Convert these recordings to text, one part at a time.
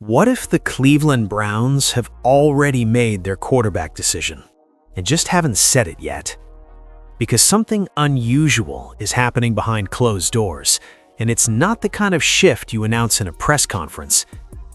What if the Cleveland Browns have already made their quarterback decision and just haven't said it yet? Because something unusual is happening behind closed doors, and it's not the kind of shift you announce in a press conference.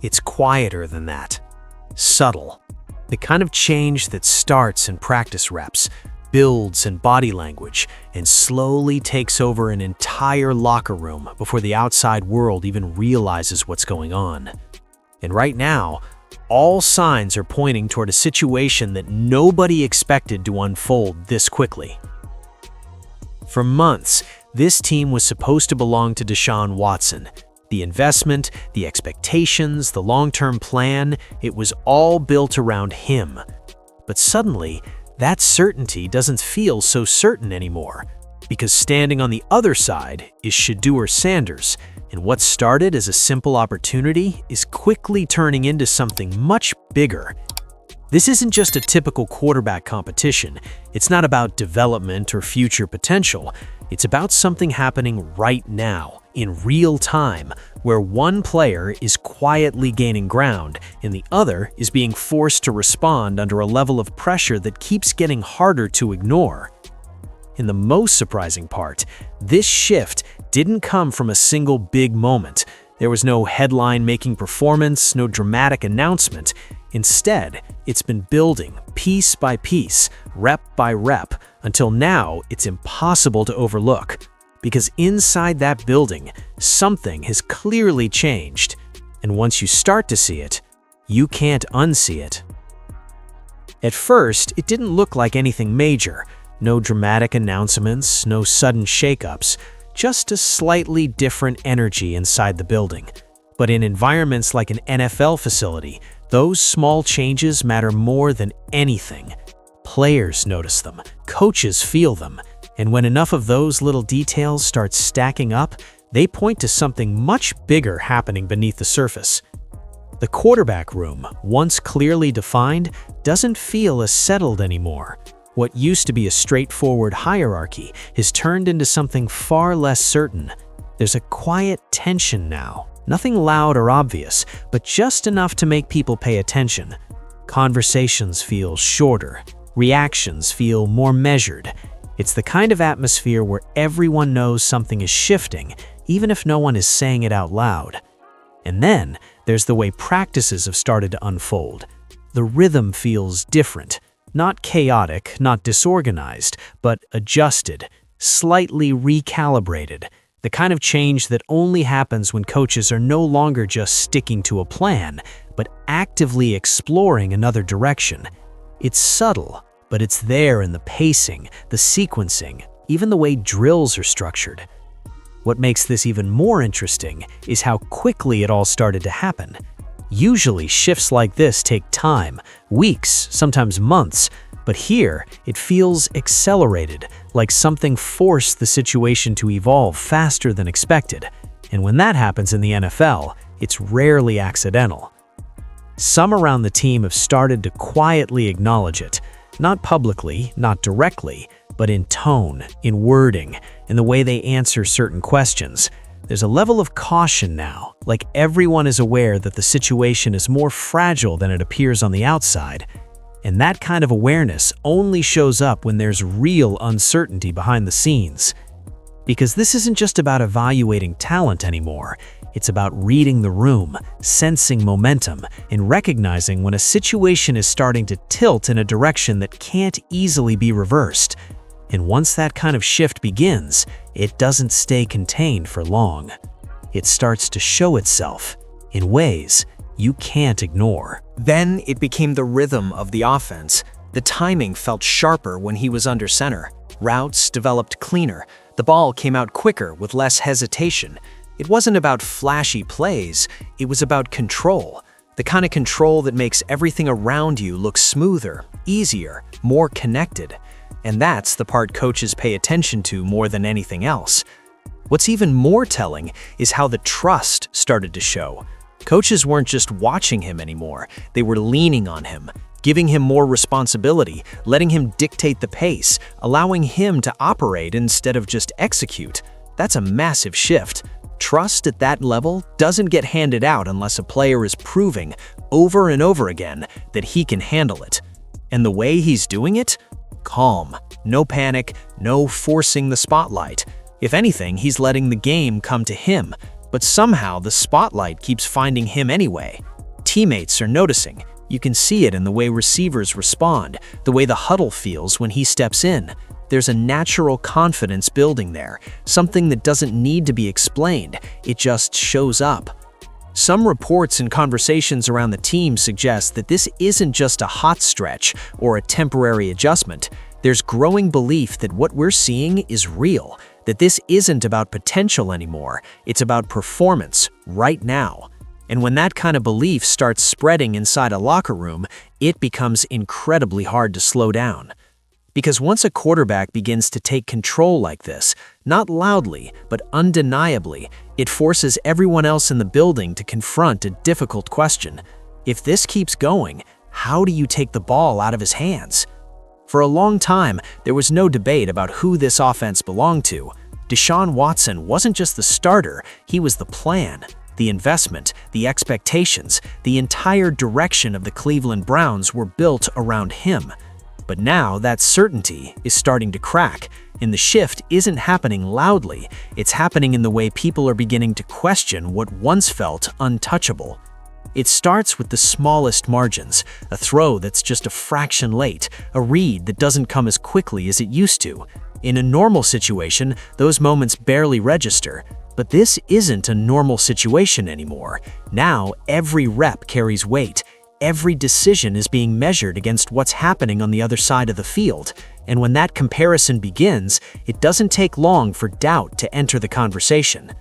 It's quieter than that. Subtle. The kind of change that starts in practice reps, builds in body language, and slowly takes over an entire locker room before the outside world even realizes what's going on. And right now, all signs are pointing toward a situation that nobody expected to unfold this quickly. For months, this team was supposed to belong to Deshaun Watson. The investment, the expectations, the long-term plan, it was all built around him. But suddenly, that certainty doesn't feel so certain anymore, because standing on the other side is Shedeur Sanders, and what started as a simple opportunity is quickly turning into something much bigger. This isn't just a typical quarterback competition. It's not about development or future potential. It's about something happening right now, in real time, where one player is quietly gaining ground and the other is being forced to respond under a level of pressure that keeps getting harder to ignore. And the most surprising part, this shift didn't come from a single big moment. There was no headline-making performance, no dramatic announcement. Instead, it's been building piece by piece, rep by rep, until now it's impossible to overlook. Because inside that building, something has clearly changed. And once you start to see it, you can't unsee it. At first, it didn't look like anything major. No dramatic announcements, no sudden shakeups, just a slightly different energy inside the building. But in environments like an NFL facility, those small changes matter more than anything. Players notice them, coaches feel them, and when enough of those little details start stacking up, they point to something much bigger happening beneath the surface. The quarterback room, once clearly defined, doesn't feel as settled anymore. What used to be a straightforward hierarchy has turned into something far less certain. There's a quiet tension now. Nothing loud or obvious, but just enough to make people pay attention. Conversations feel shorter. Reactions feel more measured. It's the kind of atmosphere where everyone knows something is shifting, even if no one is saying it out loud. And then there's the way practices have started to unfold. The rhythm feels different. Not chaotic, not disorganized, but adjusted, slightly recalibrated. The kind of change that only happens when coaches are no longer just sticking to a plan, but actively exploring another direction. It's subtle, but it's there in the pacing, the sequencing, even the way drills are structured. What makes this even more interesting is how quickly it all started to happen. Usually, shifts like this take time, weeks, sometimes months, but here it feels accelerated, like something forced the situation to evolve faster than expected. And when that happens in the NFL, it's rarely accidental. Some around the team have started to quietly acknowledge it, not publicly, not directly, but in tone, in wording, in the way they answer certain questions. There's a level of caution now, like everyone is aware that the situation is more fragile than it appears on the outside. And that kind of awareness only shows up when there's real uncertainty behind the scenes. Because this isn't just about evaluating talent anymore. It's about reading the room, sensing momentum, and recognizing when a situation is starting to tilt in a direction that can't easily be reversed. And once that kind of shift begins, it doesn't stay contained for long. It starts to show itself in ways you can't ignore. Then it became the rhythm of the offense. The timing felt sharper when he was under center. Routes developed cleaner. The ball came out quicker with less hesitation. It wasn't about flashy plays, it was about control. The kind of control that makes everything around you look smoother, easier, more connected. And that's the part coaches pay attention to more than anything else. What's even more telling is how the trust started to show. Coaches weren't just watching him anymore, they were leaning on him, giving him more responsibility, letting him dictate the pace, allowing him to operate instead of just execute. That's a massive shift. Trust at that level doesn't get handed out unless a player is proving over and over again that he can handle it. And the way he's doing it? Calm, no panic, no forcing the spotlight. If anything, he's letting the game come to him, but somehow the spotlight keeps finding him anyway. Teammates are noticing. You can see it in the way receivers respond, the way the huddle feels when he steps in. There's a natural confidence building there, something that doesn't need to be explained, it just shows up. Some reports and conversations around the team suggest that this isn't just a hot stretch or a temporary adjustment. There's growing belief that what we're seeing is real, that this isn't about potential anymore, it's about performance right now. And when that kind of belief starts spreading inside a locker room, it becomes incredibly hard to slow down. Because once a quarterback begins to take control like this, not loudly, but undeniably, it forces everyone else in the building to confront a difficult question. If this keeps going, how do you take the ball out of his hands? For a long time, there was no debate about who this offense belonged to. Deshaun Watson wasn't just the starter, he was the plan. The investment, the expectations, the entire direction of the Cleveland Browns were built around him. But now that certainty is starting to crack, and the shift isn't happening loudly, it's happening in the way people are beginning to question what once felt untouchable. It starts with the smallest margins, a throw that's just a fraction late, a read that doesn't come as quickly as it used to. In a normal situation, those moments barely register. But this isn't a normal situation anymore. Now, every rep carries weight. Every decision is being measured against what's happening on the other side of the field. And when that comparison begins, it doesn't take long for doubt to enter the conversation.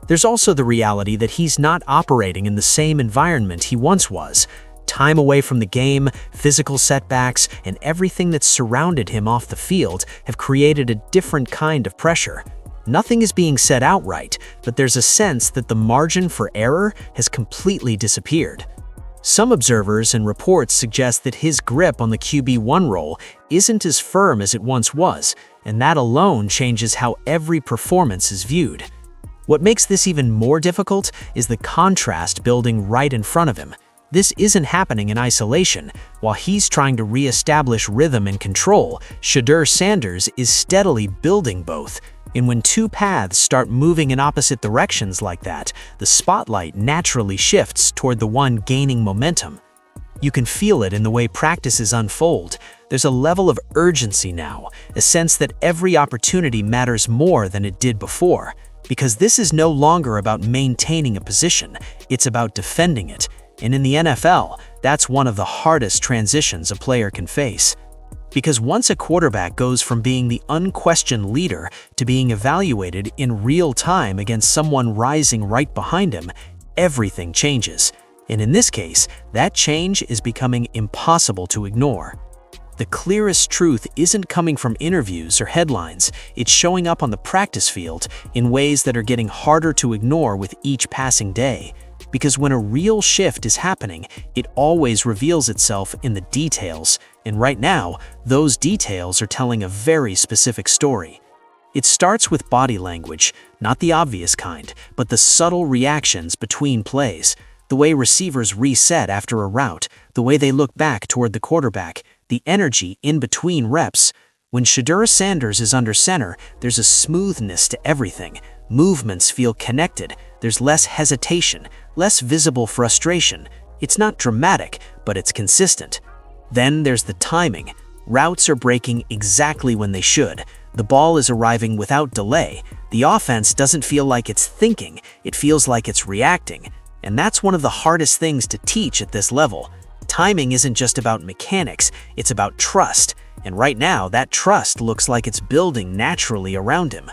There's also the reality that he's not operating in the same environment he once was. Time away from the game, physical setbacks, and everything that's surrounded him off the field have created a different kind of pressure. Nothing is being said outright, but there's a sense that the margin for error has completely disappeared. Some observers and reports suggest that his grip on the QB1 role isn't as firm as it once was, and that alone changes how every performance is viewed. What makes this even more difficult is the contrast building right in front of him. This isn't happening in isolation. While he's trying to re-establish rhythm and control, Shedeur Sanders is steadily building both. And when two paths start moving in opposite directions like that, the spotlight naturally shifts toward the one gaining momentum. You can feel it in the way practices unfold. There's a level of urgency now, a sense that every opportunity matters more than it did before. Because this is no longer about maintaining a position, it's about defending it. And in the NFL, that's one of the hardest transitions a player can face. Because once a quarterback goes from being the unquestioned leader to being evaluated in real time against someone rising right behind him, everything changes. And in this case, that change is becoming impossible to ignore. The clearest truth isn't coming from interviews or headlines, it's showing up on the practice field in ways that are getting harder to ignore with each passing day. Because when a real shift is happening, it always reveals itself in the details, and right now, those details are telling a very specific story. It starts with body language, not the obvious kind, but the subtle reactions between plays. The way receivers reset after a route, the way they look back toward the quarterback, the energy in between reps. When Shedeur Sanders is under center, there's a smoothness to everything. Movements feel connected, there's less hesitation, less visible frustration. It's not dramatic, but it's consistent. Then there's the timing. Routes are breaking exactly when they should. The ball is arriving without delay. The offense doesn't feel like it's thinking, it feels like it's reacting. And that's one of the hardest things to teach at this level. Timing isn't just about mechanics, it's about trust. And right now, that trust looks like it's building naturally around him.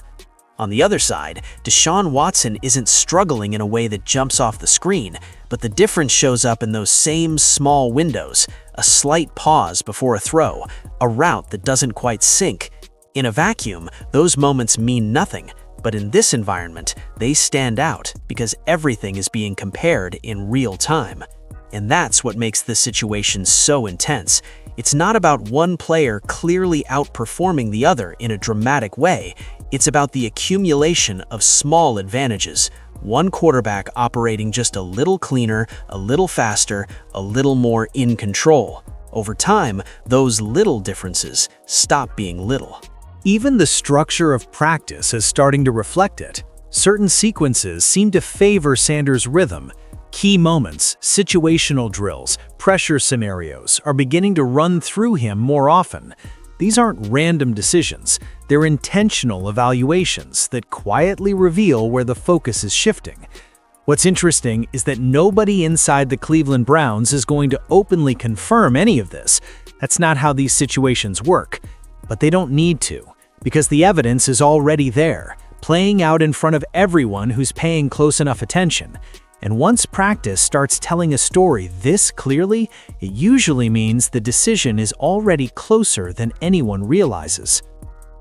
On the other side, Deshaun Watson isn't struggling in a way that jumps off the screen, but the difference shows up in those same small windows, a slight pause before a throw, a route that doesn't quite sync. In a vacuum, those moments mean nothing, but in this environment, they stand out because everything is being compared in real time. And that's what makes this situation so intense. It's not about one player clearly outperforming the other in a dramatic way. It's about the accumulation of small advantages, One quarterback operating just a little cleaner, a little faster, a little more in control. Over time, those little differences stop being little. Even the structure of practice is starting to reflect it. Certain sequences seem to favor Sanders' rhythm. Key moments, situational drills, pressure scenarios are beginning to run through him more often. These aren't random decisions, they're intentional evaluations that quietly reveal where the focus is shifting. What's interesting is that nobody inside the Cleveland Browns is going to openly confirm any of this. That's not how these situations work. But they don't need to, because the evidence is already there, playing out in front of everyone who's paying close enough attention. And once practice starts telling a story this clearly, it usually means the decision is already closer than anyone realizes.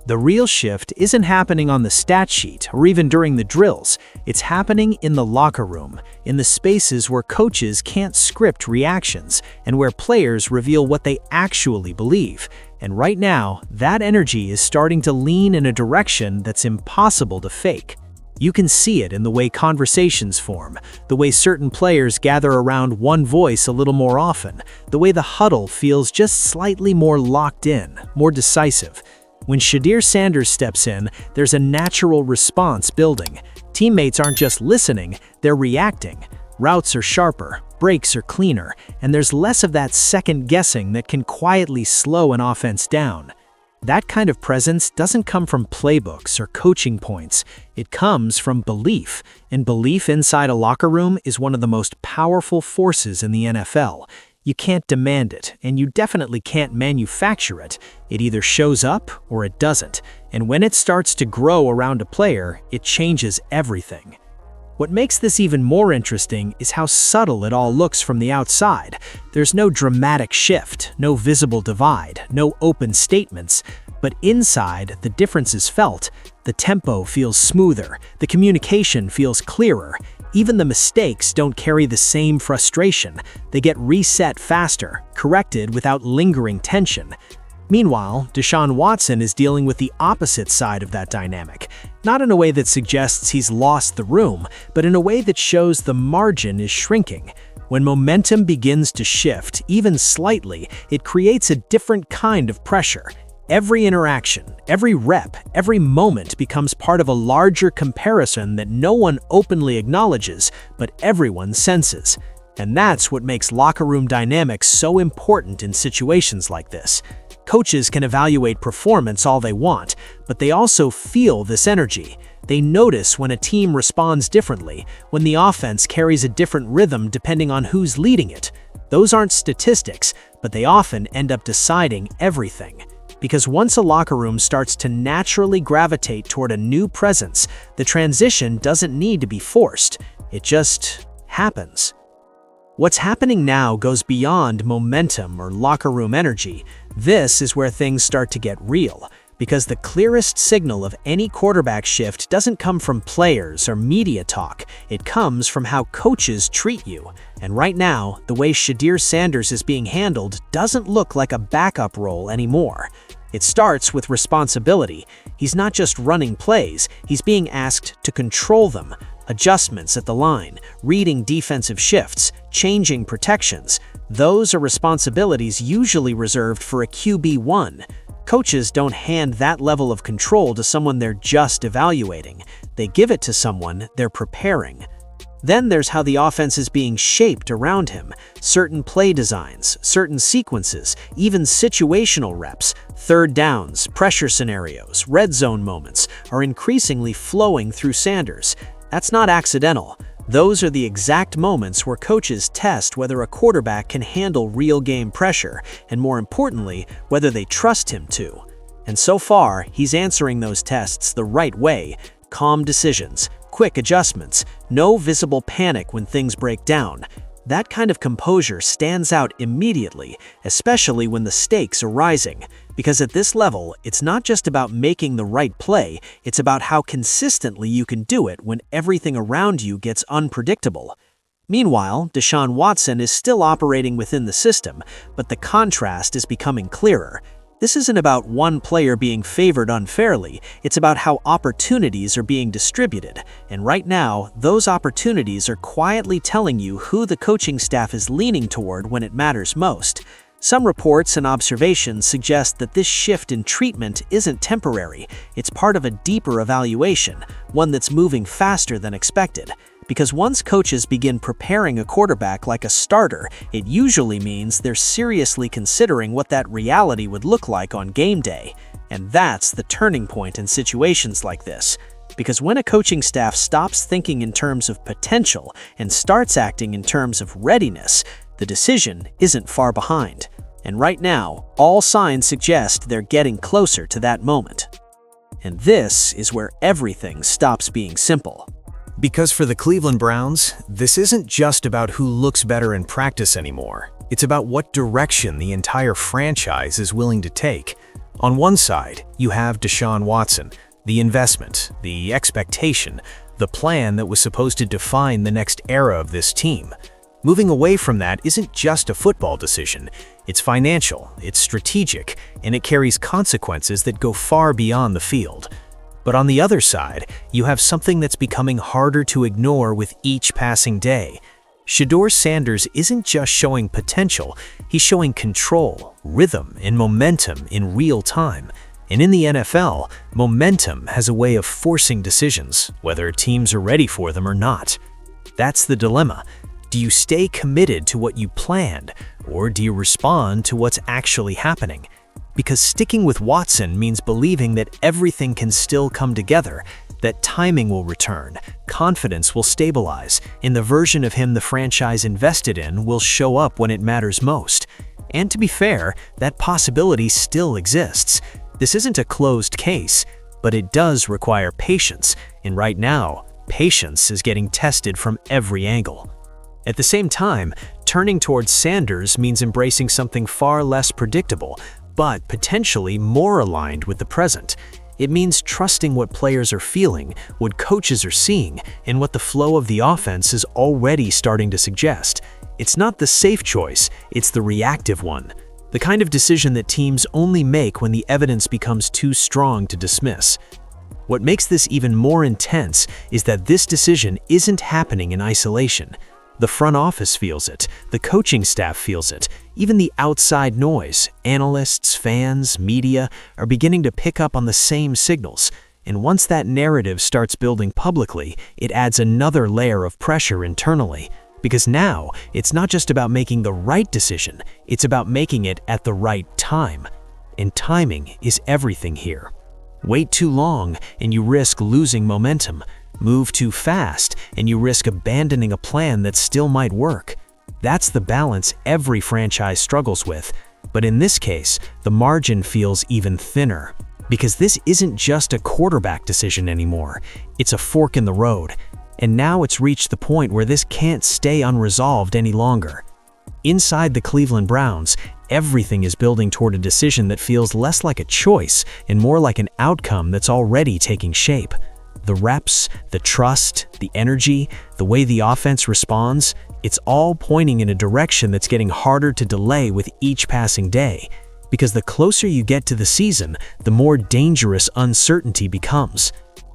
The real shift isn't happening on the stat sheet or even during the drills. It's happening in the locker room, in the spaces where coaches can't script reactions and where players reveal what they actually believe. And right now, that energy is starting to lean in a direction that's impossible to fake. You can see it in the way conversations form, the way certain players gather around one voice a little more often, the way the huddle feels just slightly more locked in, more decisive. When Shedeur Sanders steps in, there's a natural response building. Teammates aren't just listening, they're reacting. Routes are sharper, breaks are cleaner, and there's less of that second guessing that can quietly slow an offense down. That kind of presence doesn't come from playbooks or coaching points. It comes from belief, and belief inside a locker room is one of the most powerful forces in the NFL. You can't demand it, and you definitely can't manufacture it. It either shows up or it doesn't, and when it starts to grow around a player, it changes everything. What makes this even more interesting is how subtle it all looks from the outside. There's no dramatic shift, no visible divide, no open statements. But inside, the difference is felt. The tempo feels smoother, the communication feels clearer. Even the mistakes don't carry the same frustration. They get reset faster, corrected without lingering tension. Meanwhile, Deshaun Watson is dealing with the opposite side of that dynamic. Not in a way that suggests he's lost the room, but in a way that shows the margin is shrinking. When momentum begins to shift, even slightly, it creates a different kind of pressure. Every interaction, every rep, every moment becomes part of a larger comparison that no one openly acknowledges, but everyone senses. And that's what makes locker room dynamics so important in situations like this. Coaches can evaluate performance all they want, but they also feel this energy. They notice when a team responds differently, when the offense carries a different rhythm depending on who's leading it. Those aren't statistics, but they often end up deciding everything. Because once a locker room starts to naturally gravitate toward a new presence, the transition doesn't need to be forced. It just happens. What's happening now goes beyond momentum or locker room energy. This is where things start to get real, because the clearest signal of any quarterback shift doesn't come from players or media talk. It comes from how coaches treat you. And right now, the way Shedeur Sanders is being handled doesn't look like a backup role anymore. It starts with responsibility. He's not just running plays, he's being asked to control them. Adjustments at the line, reading defensive shifts, changing protections. Those are responsibilities usually reserved for a QB1. Coaches don't hand that level of control to someone they're just evaluating. They give it to someone they're preparing. Then there's how the offense is being shaped around him. Certain play designs, certain sequences, even situational reps, third downs, pressure scenarios, red zone moments are increasingly flowing through Sanders. That's not accidental. Those are the exact moments where coaches test whether a quarterback can handle real game pressure, and more importantly, whether they trust him to. And so far, he's answering those tests the right way. Calm decisions, quick adjustments, no visible panic when things break down. That kind of composure stands out immediately, especially when the stakes are rising. Because at this level, it's not just about making the right play, it's about how consistently you can do it when everything around you gets unpredictable. Meanwhile, Deshaun Watson is still operating within the system, but the contrast is becoming clearer. This isn't about one player being favored unfairly, it's about how opportunities are being distributed. And right now, those opportunities are quietly telling you who the coaching staff is leaning toward when it matters most. Some reports and observations suggest that this shift in treatment isn't temporary, it's part of a deeper evaluation, one that's moving faster than expected. Because once coaches begin preparing a quarterback like a starter, it usually means they're seriously considering what that reality would look like on game day. And that's the turning point in situations like this. Because when a coaching staff stops thinking in terms of potential and starts acting in terms of readiness, the decision isn't far behind. And right now, all signs suggest they're getting closer to that moment. And this is where everything stops being simple. Because for the Cleveland Browns, this isn't just about who looks better in practice anymore. It's about what direction the entire franchise is willing to take. On one side, you have Deshaun Watson, the investment, the expectation, the plan that was supposed to define the next era of this team. Moving away from that isn't just a football decision. It's financial, it's strategic, and it carries consequences that go far beyond the field. But on the other side, you have something that's becoming harder to ignore with each passing day. Shedeur Sanders isn't just showing potential, he's showing control, rhythm, and momentum in real time. And in the NFL, momentum has a way of forcing decisions, whether teams are ready for them or not. That's the dilemma. Do you stay committed to what you planned, or do you respond to what's actually happening? Because sticking with Watson means believing that everything can still come together, that timing will return, confidence will stabilize, and the version of him the franchise invested in will show up when it matters most. And to be fair, that possibility still exists. This isn't a closed case, but it does require patience, and right now, patience is getting tested from every angle. At the same time, turning towards Sanders means embracing something far less predictable, but potentially more aligned with the present. It means trusting what players are feeling, what coaches are seeing, and what the flow of the offense is already starting to suggest. It's not the safe choice, it's the reactive one. The kind of decision that teams only make when the evidence becomes too strong to dismiss. What makes this even more intense is that this decision isn't happening in isolation. The front office feels it, the coaching staff feels it, even the outside noise, analysts, fans, media, are beginning to pick up on the same signals. And once that narrative starts building publicly, it adds another layer of pressure internally. Because now, it's not just about making the right decision, it's about making it at the right time. And timing is everything here. Wait too long, and you risk losing momentum. Move too fast, and you risk abandoning a plan that still might work. That's the balance every franchise struggles with. But in this case, the margin feels even thinner. Because this isn't just a quarterback decision anymore. It's a fork in the road. And now it's reached the point where this can't stay unresolved any longer. Inside the Cleveland Browns, everything is building toward a decision that feels less like a choice and more like an outcome that's already taking shape. The reps, the trust, the energy, the way the offense responds, it's all pointing in a direction that's getting harder to delay with each passing day. Because the closer you get to the season, the more dangerous uncertainty becomes.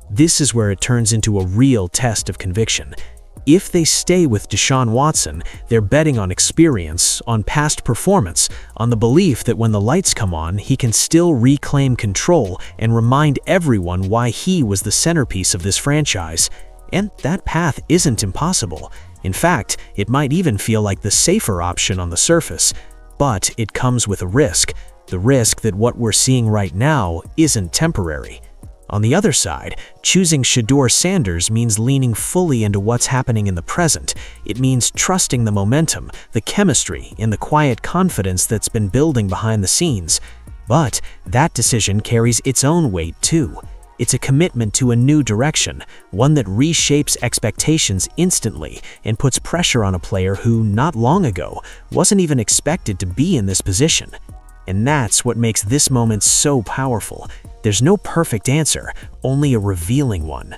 This is where it turns into a real test of conviction. If they stay with Deshaun Watson, they're betting on experience, on past performance, on the belief that when the lights come on, he can still reclaim control and remind everyone why he was the centerpiece of this franchise. And that path isn't impossible. In fact, it might even feel like the safer option on the surface. But it comes with a risk, the risk that what we're seeing right now isn't temporary. On the other side, choosing Shedeur Sanders means leaning fully into what's happening in the present. It means trusting the momentum, the chemistry, and the quiet confidence that's been building behind the scenes. But that decision carries its own weight too. It's a commitment to a new direction, one that reshapes expectations instantly and puts pressure on a player who, not long ago, wasn't even expected to be in this position. And that's what makes this moment so powerful. There's no perfect answer, only a revealing one.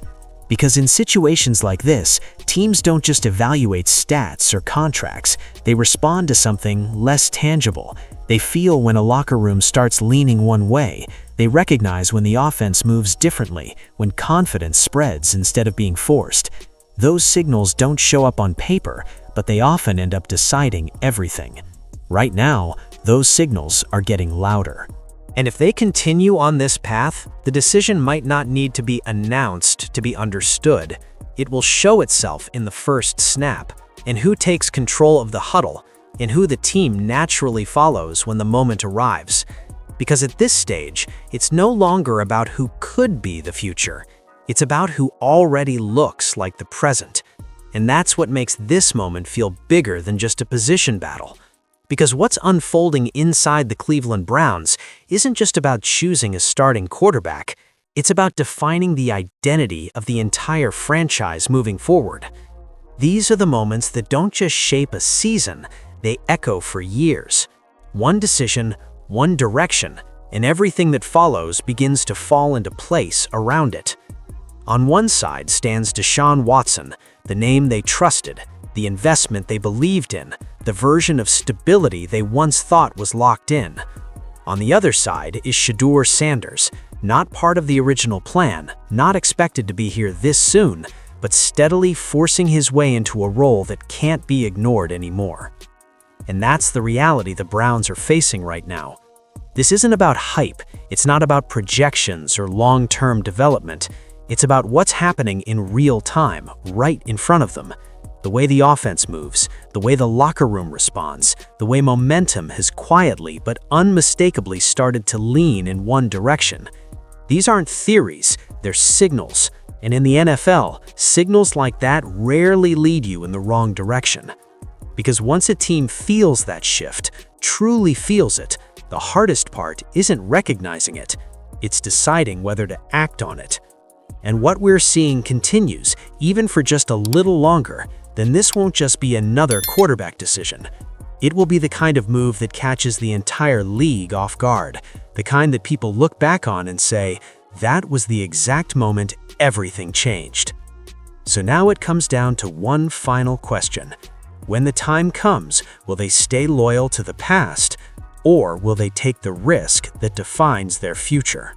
Because in situations like this, teams don't just evaluate stats or contracts, they respond to something less tangible. They feel when a locker room starts leaning one way. They recognize when the offense moves differently, when confidence spreads instead of being forced. Those signals don't show up on paper, but they often end up deciding everything. Right now, those signals are getting louder. And if they continue on this path, the decision might not need to be announced to be understood. It will show itself in the first snap, in who takes control of the huddle, in who the team naturally follows when the moment arrives. Because at this stage, it's no longer about who could be the future. It's about who already looks like the present. And that's what makes this moment feel bigger than just a position battle. Because what's unfolding inside the Cleveland Browns isn't just about choosing a starting quarterback, it's about defining the identity of the entire franchise moving forward. These are the moments that don't just shape a season, they echo for years. One decision, one direction, and everything that follows begins to fall into place around it. On one side stands Deshaun Watson, the name they trusted, the investment they believed in, the version of stability they once thought was locked in. On the other side is Shedeur Sanders, not part of the original plan, not expected to be here this soon, but steadily forcing his way into a role that can't be ignored anymore. And that's the reality the Browns are facing right now. This isn't about hype, it's not about projections or long-term development. It's about what's happening in real time, right in front of them. The way the offense moves, the way the locker room responds, the way momentum has quietly but unmistakably started to lean in one direction. These aren't theories, they're signals. And in the NFL, signals like that rarely lead you in the wrong direction. Because once a team feels that shift, truly feels it, the hardest part isn't recognizing it, it's deciding whether to act on it. And what we're seeing continues, even for just a little longer, then this won't just be another quarterback decision. It will be the kind of move that catches the entire league off guard, the kind that people look back on and say, that was the exact moment everything changed. So now it comes down to one final question. When the time comes, will they stay loyal to the past, or will they take the risk that defines their future?